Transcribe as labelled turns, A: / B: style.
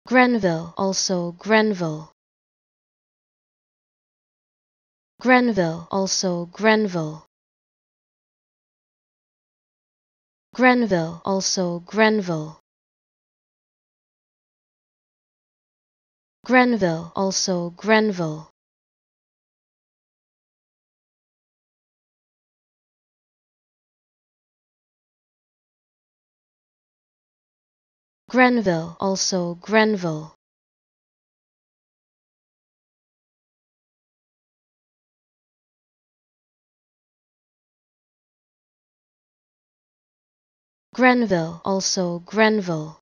A: Grenville, also Grenville. Grenville, also Grenville. Grenville, also Grenville. Grenville, also Grenville. Grenville, also Grenville. Grenville, also Grenville.